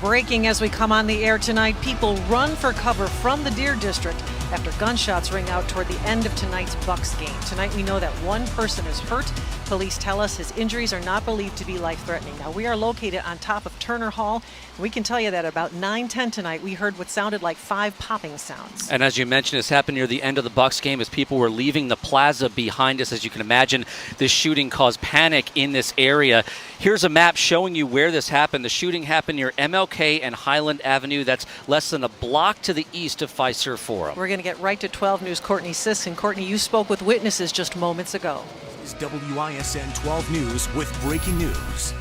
Breaking as we come on the air tonight, people run for cover from the Deer District after gunshots ring out toward the end of tonight's Bucks game. Tonight we know that one person is hurt. Police tell us his injuries are not believed to be life-threatening. Now, we are located on top of Turner Hall. We can tell you that about 9:10 tonight, we heard what sounded like 5 popping sounds. And as you mentioned, this happened near the end of the Bucks game as people were leaving the plaza behind us. As you can imagine, this shooting caused panic in this area. Here's a map showing you where this happened. The shooting happened near MLK and Highland Avenue. That's less than a block to the east of Fiserv Forum. We're going to get right to 12 News' Courtney Sisk. And Courtney, you spoke with witnesses just moments ago. This is WISN 12 News with breaking news.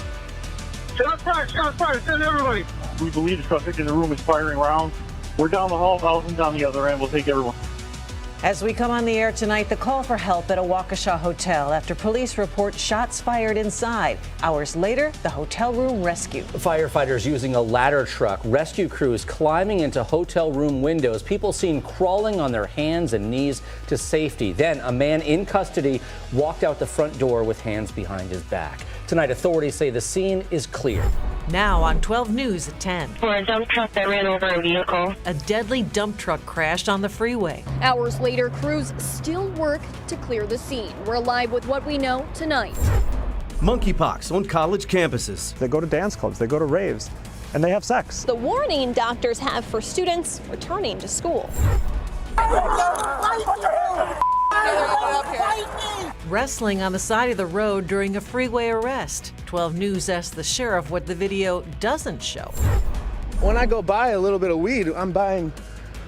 Shots fired, send everybody. We believe the suspect in the room is firing rounds. We're down the hall, thousands on the other end. We'll take everyone. As we come on the air tonight, the call for help at a Waukesha hotel after police report shots fired inside. Hours later, the hotel room rescue. Firefighters using a ladder truck, rescue crews climbing into hotel room windows, people seen crawling on their hands and knees to safety. Then a man in custody walked out the front door with hands behind his back. Tonight, authorities say the scene is clear. Now on 12 News at 10. For a dump truck that ran over a vehicle. A deadly dump truck crashed on the freeway. Hours later, crews still work to clear the scene. We're live with what we know tonight. Monkeypox on college campuses. They go to dance clubs, they go to raves, and they have sex. The warning doctors have for students returning to school. Wrestling on the side of the road during a freeway arrest. 12 News asked the sheriff what the video doesn't show. When I go buy a little bit of weed, I'm buying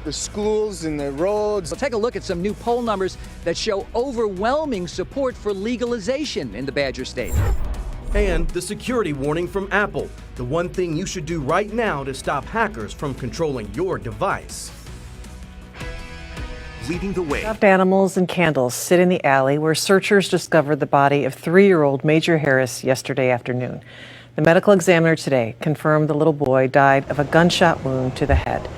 the schools and the roads. We'll take a look at some new poll numbers that show overwhelming support for legalization in the Badger State. And the security warning from Apple. The one thing you should do right now to stop hackers from controlling your device. Leading the way. Stuffed animals and candles sit in the alley where searchers discovered the body of 3-year-old Major Harris yesterday afternoon. The medical examiner today confirmed the little boy died of a gunshot wound to the head.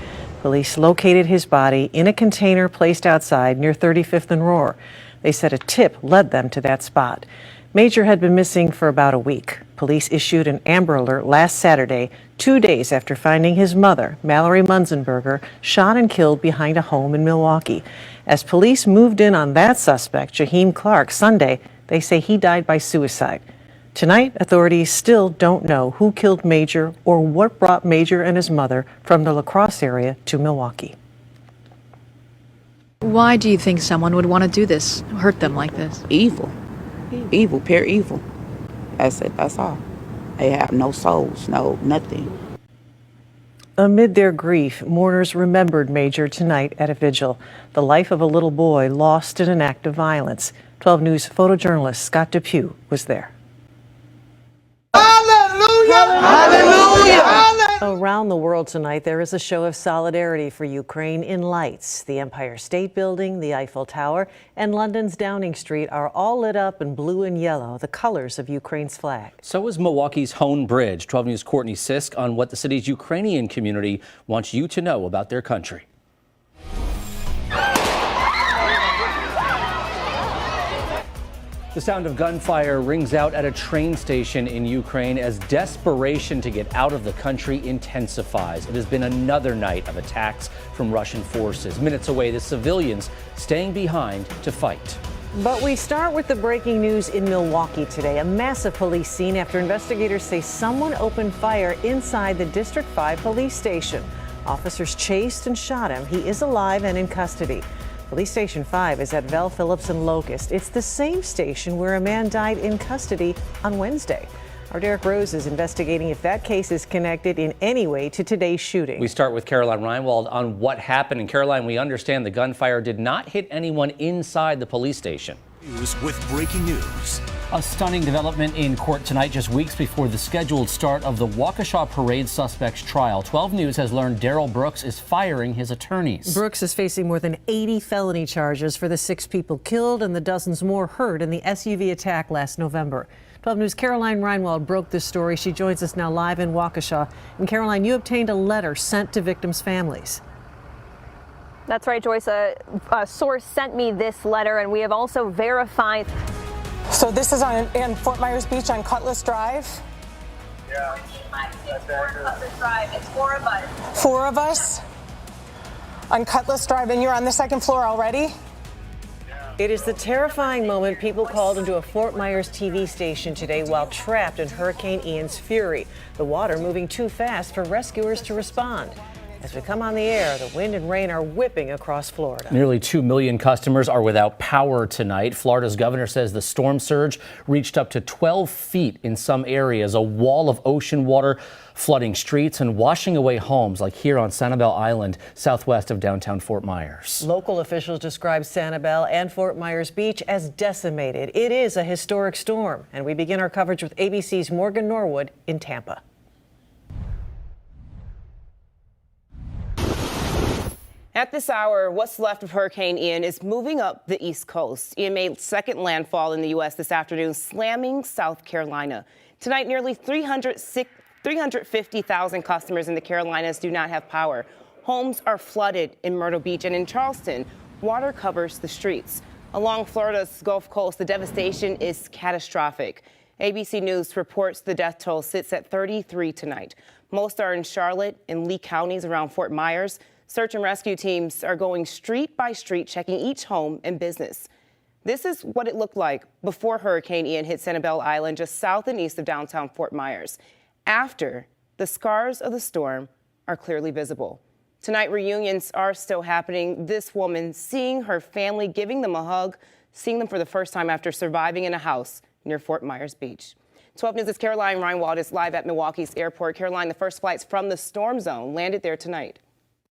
Police located his body in a container placed outside near 35th and Roar. They said a tip led them to that spot. Major had been missing for about a week. Police issued an Amber Alert last Saturday, 2 days after finding his mother, Mallory Munzenberger, shot and killed behind a home in Milwaukee. As police moved in on that suspect, Jaheim Clark, Sunday, they say he died by suicide. Tonight, authorities still don't know who killed Major or what brought Major and his mother from the La Crosse area to Milwaukee. Why do you think someone would want to do this, hurt them like this? Evil. Evil, pure evil. That's it, that's all. They have no souls, no nothing. Amid their grief, mourners remembered Major tonight at a vigil. The life of a little boy lost in an act of violence. 12 News photojournalist Scott Depew was there. Hallelujah! Hallelujah! Around the world tonight, there is a show of solidarity for Ukraine in lights. The Empire State Building, the Eiffel Tower, and London's Downing Street are all lit up in blue and yellow, the colors of Ukraine's flag. So is Milwaukee's Hone Bridge. 12 News' Courtney Sisk on what the city's Ukrainian community wants you to know about their country. The sound of gunfire rings out at a train station in Ukraine as desperation to get out of the country intensifies. It has been another night of attacks from Russian forces. Minutes away, the civilians staying behind to fight. But we start with the breaking news in Milwaukee today. A massive police scene after investigators say someone opened fire inside the District 5 police station. Officers chased and shot him. He is alive and in custody. Police Station 5 is at Vel Phillips and Locust. It's the same station where a man died in custody on Wednesday. Our Derek Rose is investigating if that case is connected in any way to today's shooting. We start with Caroline Reinwald on what happened. And Caroline, we understand the gunfire did not hit anyone inside the police station. News with breaking news. A stunning development in court tonight, just weeks before the scheduled start of the Waukesha parade suspect's trial. 12 News has learned Daryl Brooks is firing his attorneys. Brooks is facing more than 80 felony charges for the 6 people killed and the dozens more hurt in the SUV attack last November. 12 News' Caroline Reinwald broke this story. She joins us now live in Waukesha. And Caroline, you obtained a letter sent to victims' families. That's right, Joyce. A source sent me this letter, and we have also verified. So this is in Fort Myers Beach on Cutlass Drive? Yeah. Cutlass Drive. It's 4 of us. 4 of us on Cutlass Drive, and you're on the 2nd floor already? It is the terrifying moment people called into a Fort Myers TV station today while trapped in Hurricane Ian's fury. The water moving too fast for rescuers to respond. As we come on the air, the wind and rain are whipping across Florida. Nearly 2 million customers are without power tonight. Florida's governor says the storm surge reached up to 12 feet in some areas, a wall of ocean water flooding streets and washing away homes like here on Sanibel Island, southwest of downtown Fort Myers. Local officials describe Sanibel and Fort Myers Beach as decimated. It is a historic storm, and we begin our coverage with ABC's Morgan Norwood in Tampa. At this hour, what's left of Hurricane Ian is moving up the East Coast. Ian made second landfall in the U.S. this afternoon, slamming South Carolina. Tonight, nearly 350,000 customers in the Carolinas do not have power. Homes are flooded in Myrtle Beach, and in Charleston, water covers the streets. Along Florida's Gulf Coast, the devastation is catastrophic. ABC News reports the death toll sits at 33 tonight. Most are in Charlotte and Lee counties around Fort Myers. Search and rescue teams are going street by street, checking each home and business. This is what it looked like before Hurricane Ian hit Sanibel Island, just south and east of downtown Fort Myers. After, the scars of the storm are clearly visible. Tonight, reunions are still happening. This woman seeing her family, giving them a hug, seeing them for the first time after surviving in a house near Fort Myers Beach. 12 News' Caroline Reinwald is live at Milwaukee's airport. Caroline, the first flights from the storm zone landed there tonight.